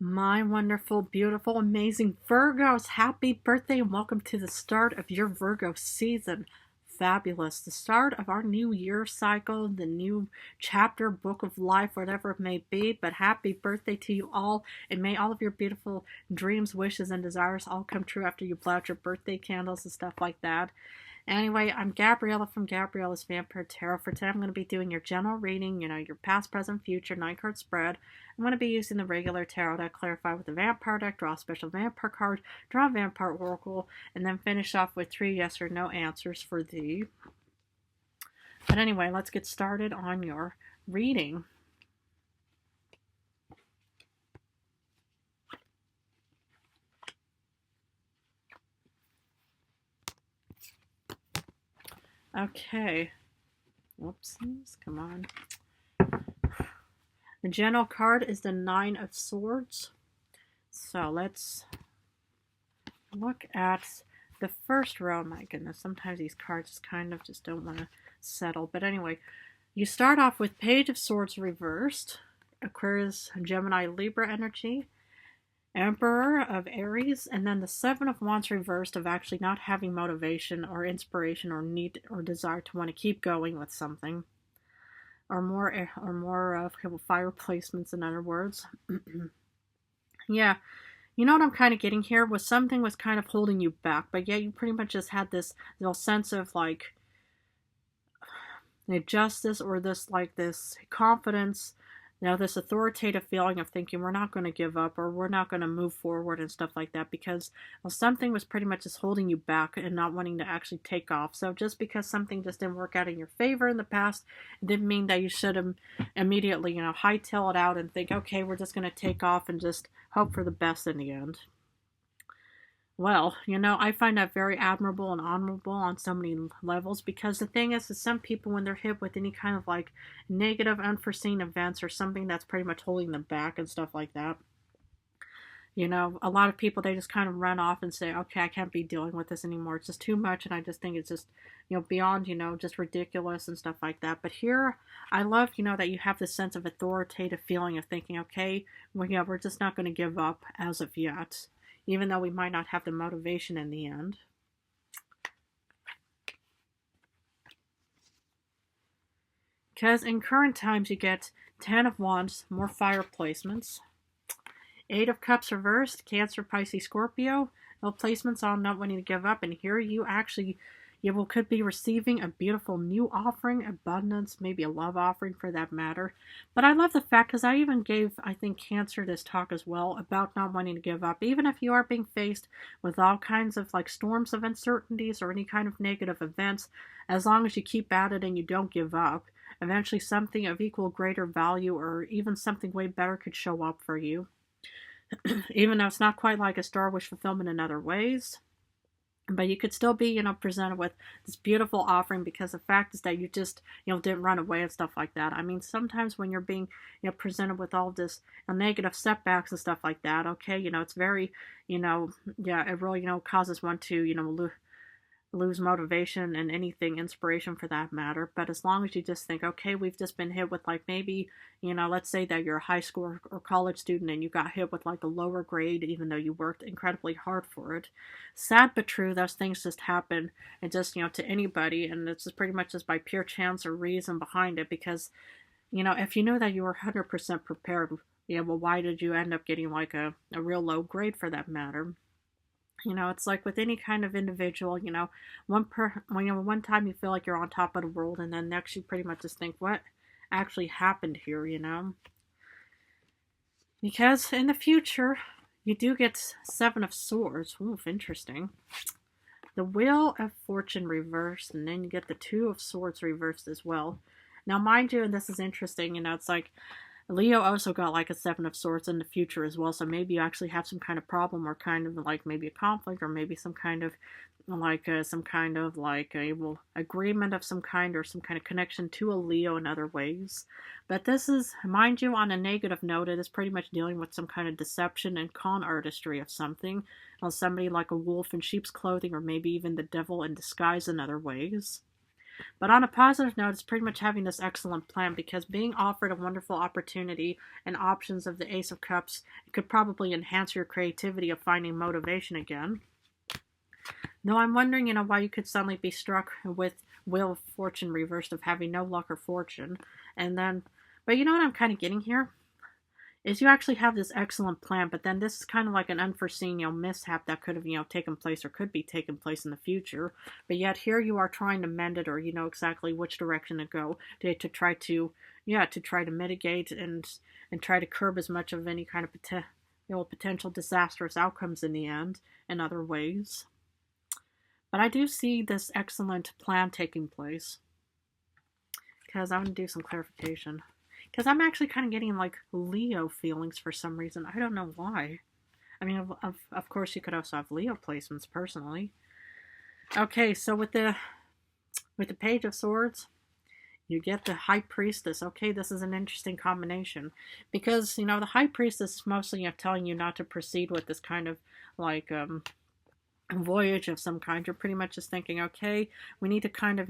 My wonderful, beautiful, amazing Virgos, happy birthday and welcome to the start of your Virgo season. Fabulous. The start of our new year cycle, the new chapter, book of life, whatever it may be. But happy birthday to you all, and may all of your beautiful dreams, wishes, and desires all come true after you blow out your birthday candles and stuff like that. Anyway, I'm Gabriella from Gabriella's Vampire Tarot. For today, I'm going to be doing your general reading, your past, present, future, 9-card spread. I'm going to be using the regular tarot deck, clarify with the vampire deck, draw a special vampire card, draw a vampire oracle, and then finish off with 3 yes or no answers for thee. But anyway, let's get started on your reading. Okay. Whoopsies. Come on. The general card is the 9 of Swords. So let's look at the first row. My goodness, sometimes these cards just don't want to settle. But anyway, you start off with Page of Swords reversed, Aquarius, Gemini, Libra energy, Emperor of Aries, and then the 7 of Wands reversed of actually not having motivation or inspiration or need or desire to want to keep going with something. Or more of fire placements, in other words. Yeah, you know what I'm kind of getting here was something was kind of holding you back, but yet you pretty much just had this little sense of like justice or this confidence, this authoritative feeling of thinking we're not going to give up or we're not going to move forward and stuff like that because something was pretty much just holding you back and not wanting to actually take off. So just because something just didn't work out in your favor in the past, it didn't mean that you should immediately, hightail it out and think, okay, we're just going to take off and just hope for the best in the end. Well, I find that very admirable and honorable on so many levels because the thing is some people, when they're hit with any kind of negative, unforeseen events or something that's pretty much holding them back and stuff like that, a lot of people, they just kind of run off and say, okay, I can't be dealing with this anymore. It's just too much. And I just think it's just, beyond, just ridiculous and stuff like that. But here, I love, that you have this sense of authoritative feeling of thinking, okay, well, we're just not going to give up as of yet, even though we might not have the motivation in the end. Because in current times, you get 10 of Wands, more fire placements. 8 of Cups reversed, Cancer, Pisces, Scorpio. No placements on not wanting to give up. And here you actually, could be receiving a beautiful new offering, abundance, maybe a love offering for that matter. But I love the fact, because I even gave, I think, Cancer this talk as well about not wanting to give up. Even if you are being faced with all kinds of storms of uncertainties or any kind of negative events, as long as you keep at it and you don't give up, eventually something of equal greater value or even something way better could show up for you. Even though it's not quite like a star wish fulfillment in other ways. But you could still be, presented with this beautiful offering because the fact is that you just, didn't run away and stuff like that. I mean, sometimes when you're being, presented with all this negative setbacks and stuff like that, okay, it's very, it really, causes one to, lose motivation and anything, inspiration for that matter. But as long as you just think, okay, we've just been hit with maybe, let's say that you're a high school or college student and you got hit with a lower grade even though you worked incredibly hard for it. Sad but true, those things just happen and just, to anybody, and it's just pretty much just by pure chance or reason behind it because, if you know that you were 100% prepared, well, why did you end up getting a real low grade for that matter? It's like with any kind of individual, one time you feel like you're on top of the world, and then next you pretty much just think, what actually happened here, Because in the future, you do get 7 of Swords. Oof, interesting. The Wheel of Fortune reversed, and then you get the 2 of Swords reversed as well. Now, mind you, and this is interesting, it's like Leo also got a 7 of Swords in the future as well, so maybe you actually have some kind of problem or kind of maybe a conflict or maybe some kind of agreement of some kind or some kind of connection to a Leo in other ways. But this is, mind you, on a negative note, it is pretty much dealing with some kind of deception and con artistry of something. Somebody like a wolf in sheep's clothing or maybe even the devil in disguise in other ways. But on a positive note, it's pretty much having this excellent plan because being offered a wonderful opportunity and options of the Ace of Cups could probably enhance your creativity of finding motivation again. Now, I'm wondering, why you could suddenly be struck with Wheel of Fortune reversed of having no luck or fortune. And then, but you know what I'm kind of getting here? Is you actually have this excellent plan, but then this is kind of like an unforeseen, mishap that could have, taken place or could be taking place in the future. But yet here you are trying to mend it, or you know exactly which direction to go to try to, to try to mitigate and try to curb as much of any kind of potential disastrous outcomes in the end in other ways. But I do see this excellent plan taking place because I'm going to do some clarification. Because I'm actually kind of getting like Leo feelings for some reason. I don't know why. I mean, of course, you could also have Leo placements personally. Okay, so with the Page of Swords, you get the High Priestess. Okay, this is an interesting combination because the High Priestess is mostly telling you not to proceed with this kind of like voyage of some kind. You're pretty much just thinking, okay, we need to kind of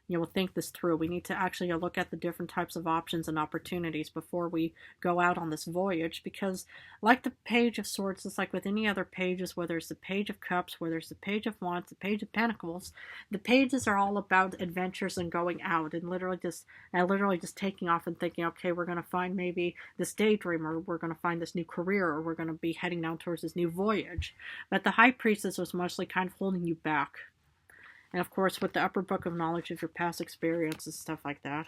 we'll think this through. We need to actually look at the different types of options and opportunities before we go out on this voyage, because like the Page of Swords, it's like with any other pages, whether it's the Page of Cups, whether it's the Page of Wands, the Page of Pentacles, the pages are all about adventures and going out and literally just taking off and thinking, okay, we're going to find maybe this daydream, or we're going to find this new career, or we're going to be heading down towards this new voyage. But the High Priestess was mostly kind of holding you back. And of course, with the upper book of knowledge of your past experiences, stuff like that.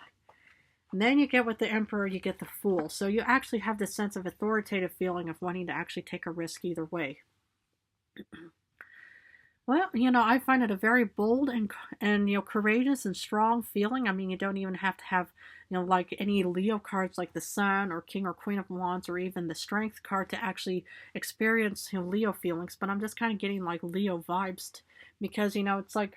And then you get with the Emperor, you get the Fool. So you actually have this sense of authoritative feeling of wanting to actually take a risk either way. Well, I find it a very bold and courageous and strong feeling. I mean, you don't even have to have, like any Leo cards like the Sun or King or Queen of Wands or even the Strength card to actually experience, Leo feelings. But I'm just kind of getting like Leo vibes because, it's like,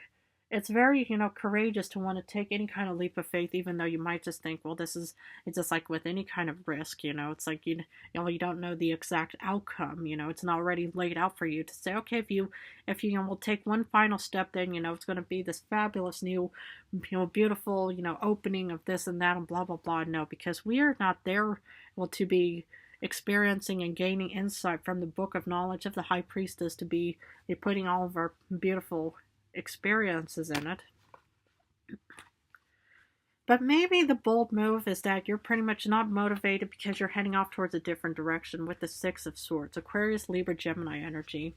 it's very, courageous to want to take any kind of leap of faith, even though you might just think, well, it's just like with any kind of risk, it's like, you don't know the exact outcome, it's not already laid out for you to say, okay, if you will take one final step, then, it's going to be this fabulous new, beautiful, opening of this and that and blah, blah, blah. No, because we are not there, to be experiencing and gaining insight from the book of knowledge of the High Priestess to be putting all of our beautiful experiences in it. But maybe the bold move is that you're pretty much not motivated because you're heading off towards a different direction with the Six of Swords, Aquarius, Libra, Gemini energy.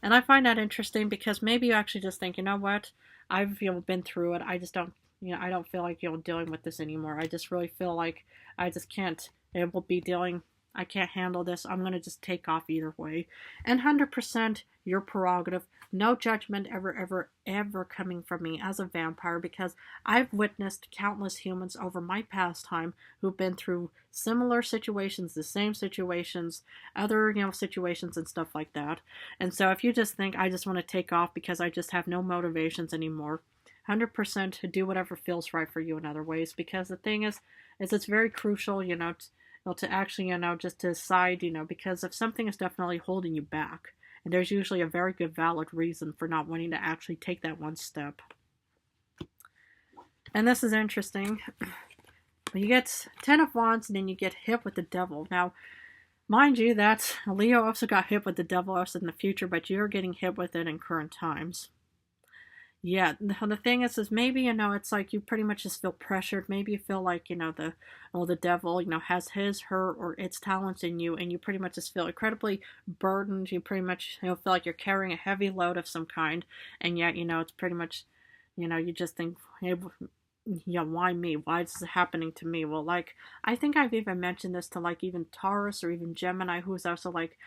And I find that interesting because maybe you actually just think, you know what, I've been through it. I just don't, I don't feel like dealing with this anymore. I just really feel like I just can't. It will be dealing. I can't handle this. I'm going to just take off either way. And 100% your prerogative. No judgment ever coming from me as a vampire, because I've witnessed countless humans over my pastime who've been through similar situations, the same situations, other, situations and stuff like that. And so if you just think I just want to take off because I just have no motivations anymore, 100% do whatever feels right for you in other ways, because the thing is it's very crucial, to actually, just to decide, because if something is definitely holding you back, and there's usually a very good valid reason for not wanting to actually take that one step. And this is interesting. You get 10 of Wands, and then you get hit with the Devil. Now, mind you, that Leo also got hit with the Devil also in the future, but you're getting hit with it in current times. Yeah, the thing is maybe, it's like you pretty much just feel pressured. Maybe you feel like, the devil, has his, her, or its talents in you, and you pretty much just feel incredibly burdened. You pretty much, feel like you're carrying a heavy load of some kind, and yet, it's pretty much, you just think, hey, why me? Why is this happening to me? Well, like, I think I've even mentioned this to, like, even Taurus or even Gemini, who's also, like,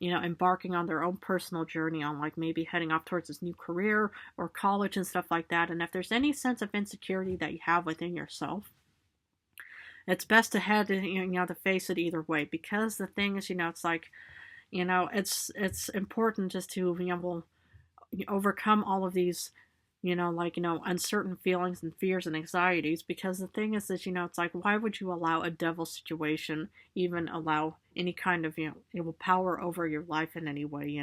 embarking on their own personal journey on, like, maybe heading off towards this new career or college and stuff like that. And if there's any sense of insecurity that you have within yourself, it's best to head, to face it either way. Because the thing is, it's like, it's important just to, overcome all of these, uncertain feelings and fears and anxieties, because the thing is that, it's like, why would you allow a devil situation even allow any kind of, power over your life in any way,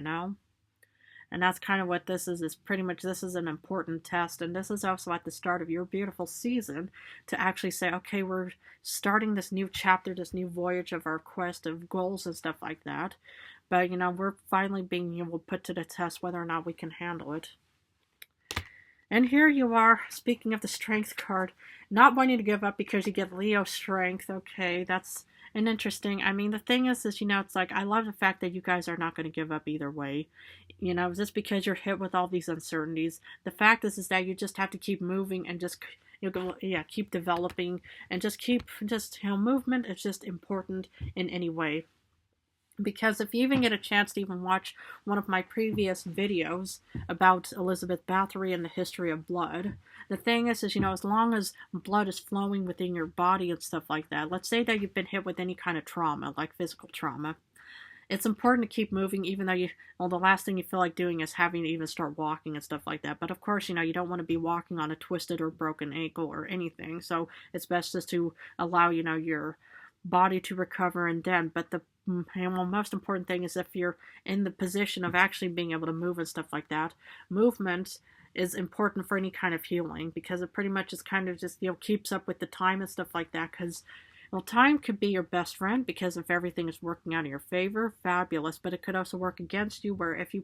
And that's kind of what this is pretty much this is an important test. And this is also at the start of your beautiful season to actually say, okay, we're starting this new chapter, this new voyage of our quest of goals and stuff like that. But, we're finally being able to put to the test whether or not we can handle it. And here you are, speaking of the Strength card, not wanting to give up because you get Leo Strength. Okay, that's an interesting. I mean, the thing is, it's like, I love the fact that you guys are not going to give up either way. Just because you're hit with all these uncertainties. The fact is that you just have to keep moving and just, keep developing and movement is just important in any way. Because if you even get a chance to even watch one of my previous videos about Elizabeth Bathory and the history of blood, the thing is, as long as blood is flowing within your body and stuff like that, let's say that you've been hit with any kind of trauma, like physical trauma, it's important to keep moving, even though the last thing you feel like doing is having to even start walking and stuff like that. But of course, you don't want to be walking on a twisted or broken ankle or anything. So it's best just to allow, your body to recover and then. But the most important thing is if you're in the position of actually being able to move and stuff like that, movement is important for any kind of healing, because it pretty much is kind of just, keeps up with the time and stuff like that. Because, time could be your best friend, because if everything is working out in your favor, fabulous. But it could also work against you, where if you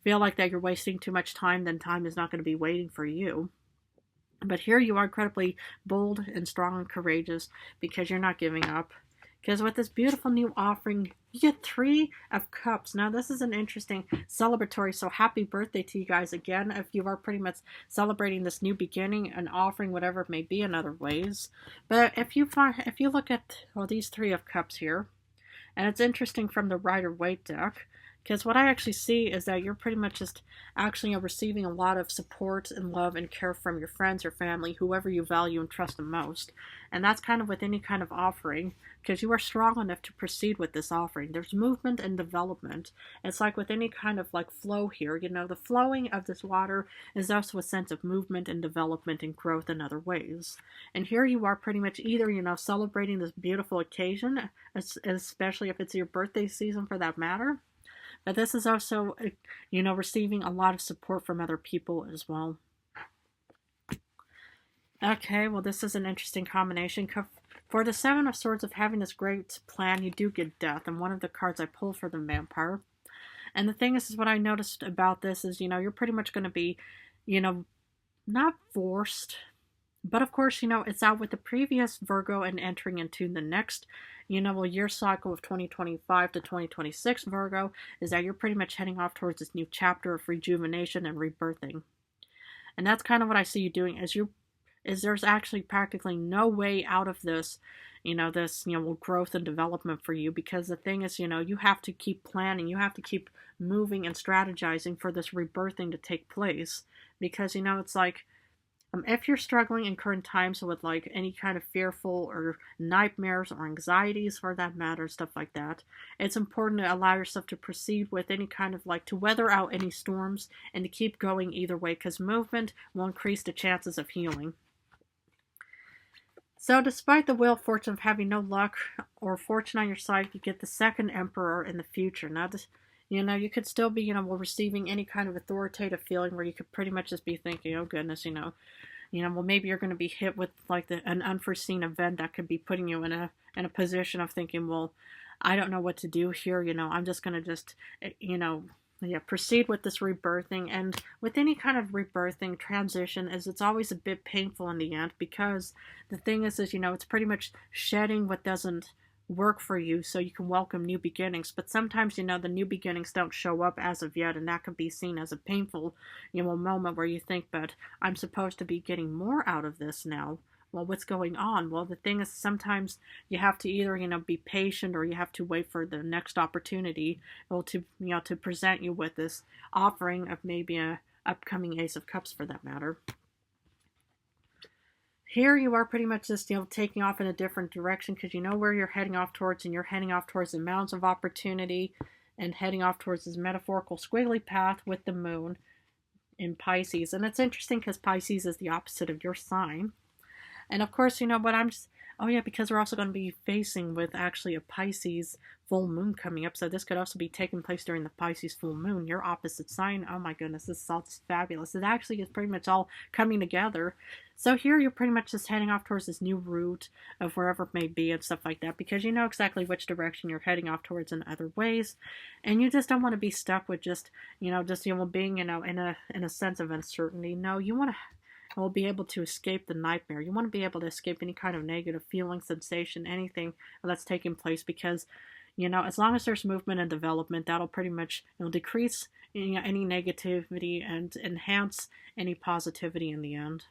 feel like that you're wasting too much time, then time is not going to be waiting for you. But here you are incredibly bold and strong and courageous, because you're not giving up. Because with this beautiful new offering, you get 3 of Cups. Now, this is an interesting celebratory, so happy birthday to you guys again, if you are pretty much celebrating this new beginning and offering whatever it may be in other ways. But if you look at these 3 of Cups here, and it's interesting from the Rider-Waite deck, because what I actually see is that you're pretty much just actually receiving a lot of support and love and care from your friends or family, whoever you value and trust the most. And that's kind of with any kind of offering, because you are strong enough to proceed with this offering. There's movement and development. It's like with any kind of flow here, the flowing of this water is also a sense of movement and development and growth in other ways. And here you are pretty much either, celebrating this beautiful occasion, especially if it's your birthday season for that matter. But this is also, receiving a lot of support from other people as well. Okay, well, this is an interesting combination. For the 7 of Swords of having this great plan, you do get death. And one of the cards I pulled for the vampire. And the thing is what I noticed about this is, you're pretty much going to be, not forced. But of course, it's out with the previous Virgo and entering into the next, year cycle of 2025 to 2026 Virgo, is that you're pretty much heading off towards this new chapter of rejuvenation and rebirthing. And that's kind of what I see you doing, is there's actually practically no way out of this, growth and development for you, because the thing is, you have to keep planning, you have to keep moving and strategizing for this rebirthing to take place, because, it's like, if you're struggling in current times with any kind of fearful or nightmares or anxieties for that matter, stuff like that, it's important to allow yourself to proceed with any kind of to weather out any storms and to keep going either way, because movement will increase the chances of healing. So despite the Wheel of Fortune of having no luck or fortune on your side, you get the 2nd Emperor in the future. Now this, you could still be, receiving any kind of authoritative feeling where you could pretty much just be thinking, oh goodness, well, maybe you're going to be hit with an unforeseen event that could be putting you in a position of thinking, well, I don't know what to do here. I'm just going to proceed with this rebirthing. And with any kind of rebirthing transition, it's always a bit painful in the end, because the thing is, it's pretty much shedding what doesn't work for you so you can welcome new beginnings. But sometimes, the new beginnings don't show up as of yet, and that could be seen as a painful, moment where you think, but I'm supposed to be getting more out of this now. Well, what's going on? Well, the thing is, sometimes you have to either, be patient, or you have to wait for the next opportunity, to present you with this offering of maybe a upcoming Ace of Cups for that matter. Here you are pretty much just, taking off in a different direction, because you know where you're heading off towards, and you're heading off towards the mountains of opportunity and heading off towards this metaphorical squiggly path with the moon in Pisces. And it's interesting because Pisces is the opposite of your sign. And of course, what Oh yeah, because we're also going to be facing with actually a Pisces full moon coming up. So this could also be taking place during the Pisces full moon. Your opposite sign. Oh my goodness, this is all just fabulous. It actually is pretty much all coming together. So here you're pretty much just heading off towards this new route of wherever it may be and stuff like that, because you know exactly which direction you're heading off towards in other ways, and you just don't want to be stuck with just being in a sense of uncertainty. No, you want to will be able to escape the nightmare. You want to be able to escape any kind of negative feeling, sensation, anything that's taking place, because as long as there's movement and development, that'll pretty much decrease any negativity and enhance any positivity in the end.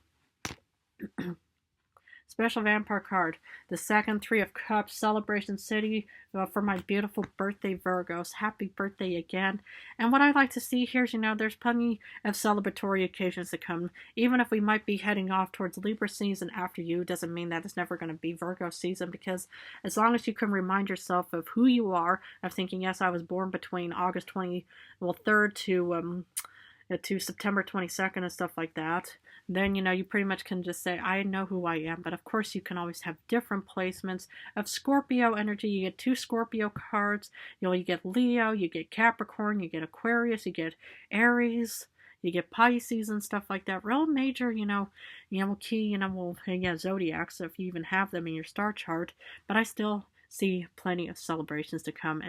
Special vampire card, the second Three of Cups, Celebration City, for my beautiful birthday Virgos. Happy birthday again. And what I like to see here is, there's plenty of celebratory occasions to come. Even if we might be heading off towards Libra season after you, doesn't mean that it's never going to be Virgo season, because as long as you can remind yourself of who you are, of thinking, yes, I was born between August 3rd to September 22nd and stuff like that, then you pretty much can just say, I know who I am. But of course you can always have different placements of Scorpio energy. You get 2 Scorpio cards. You get Leo, you get Capricorn, you get Aquarius, you get Aries, you get Pisces and stuff like that. Real major, key, zodiacs, if you even have them in your star chart. But I still see plenty of celebrations to come,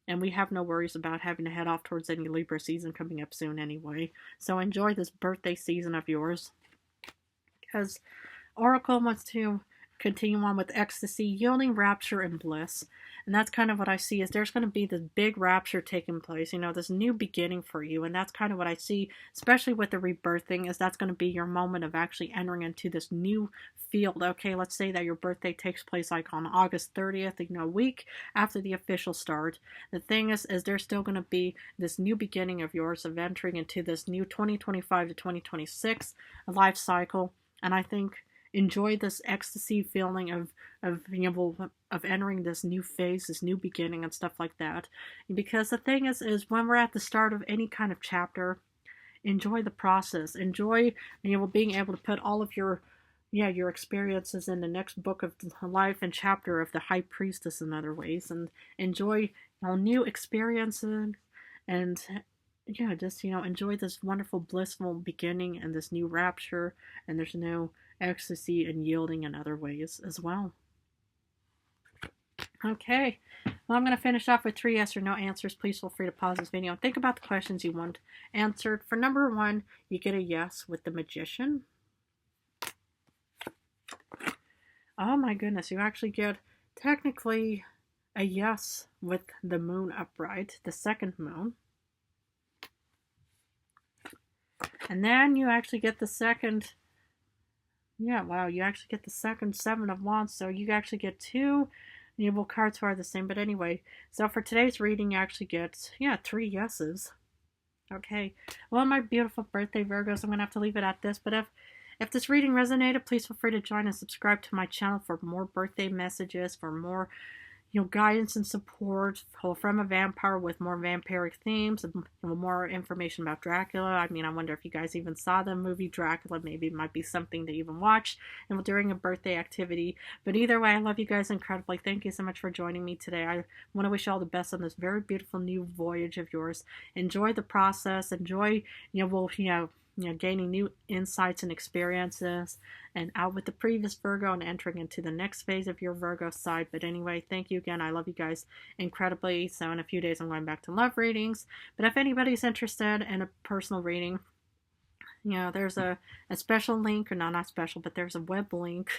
and we have no worries about having to head off towards any Libra season coming up soon anyway. So enjoy this birthday season of yours. Because Oracle wants to continue on with ecstasy, yielding, rapture, and bliss. And that's kind of what I see, is there's going to be this big rapture taking place, this new beginning for you. And that's kind of what I see, especially with the rebirthing, is that's going to be your moment of actually entering into this new field. Okay, let's say that your birthday takes place like on August 30th, a week after the official start. The thing is there's still going to be this new beginning of yours, of entering into this new 2025 to 2026 life cycle. And I think enjoy this ecstasy feeling of entering this new phase, this new beginning and stuff like that. Because the thing is when we're at the start of any kind of chapter, enjoy the process. Enjoy being able to put all of your experiences in the next book of life and chapter of the High Priestess in other ways, and enjoy new experiences, and just enjoy this wonderful blissful beginning and this new rapture, and there's no ecstasy and yielding in other ways as well. Okay, well, I'm going to finish off with 3 yes or no answers. Please feel free to pause this video and think about the questions you want answered. For number 1, you get a yes with the Magician. Oh my goodness, you actually get technically a yes with the Moon upright, the second moon. And then you actually get the second, you actually get the second Seven of Wands. So you actually get 2 cards who are the same. But anyway, so for today's reading, you actually get, 3 yeses. Okay, well, my beautiful birthday Virgos, I'm going to have to leave it at this. But if this reading resonated, please feel free to join and subscribe to my channel for more birthday messages, for more guidance and support from a vampire with more vampiric themes, and more information about Dracula. I mean, I wonder if you guys even saw the movie Dracula. Maybe it might be something to even watch and during a birthday activity. But either way, I love you guys incredibly. Thank you so much for joining me today. I want to wish you all the best on this very beautiful new voyage of yours. Enjoy the process. Enjoy, gaining new insights and experiences, and out with the previous Virgo and entering into the next phase of your Virgo side. But anyway, thank you again. I love you guys incredibly. So in a few days, I'm going back to love readings. But if anybody's interested in a personal reading, there's a special link, or no, not special, but there's a web link.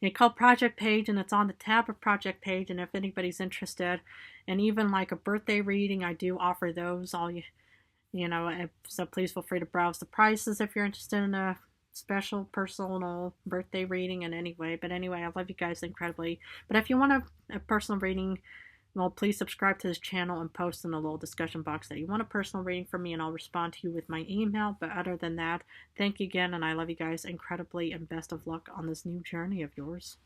It's called Project Page, and it's on the tab of Project Page. And if anybody's interested, and even like a birthday reading, I do offer those. So please feel free to browse the prices if you're interested in a special personal birthday reading in any way. But anyway, I love you guys incredibly. But if you want a personal reading, well, please subscribe to this channel and post in the little discussion box that you want a personal reading from me, and I'll respond to you with my email. But other than that, thank you again, and I love you guys incredibly, and best of luck on this new journey of yours.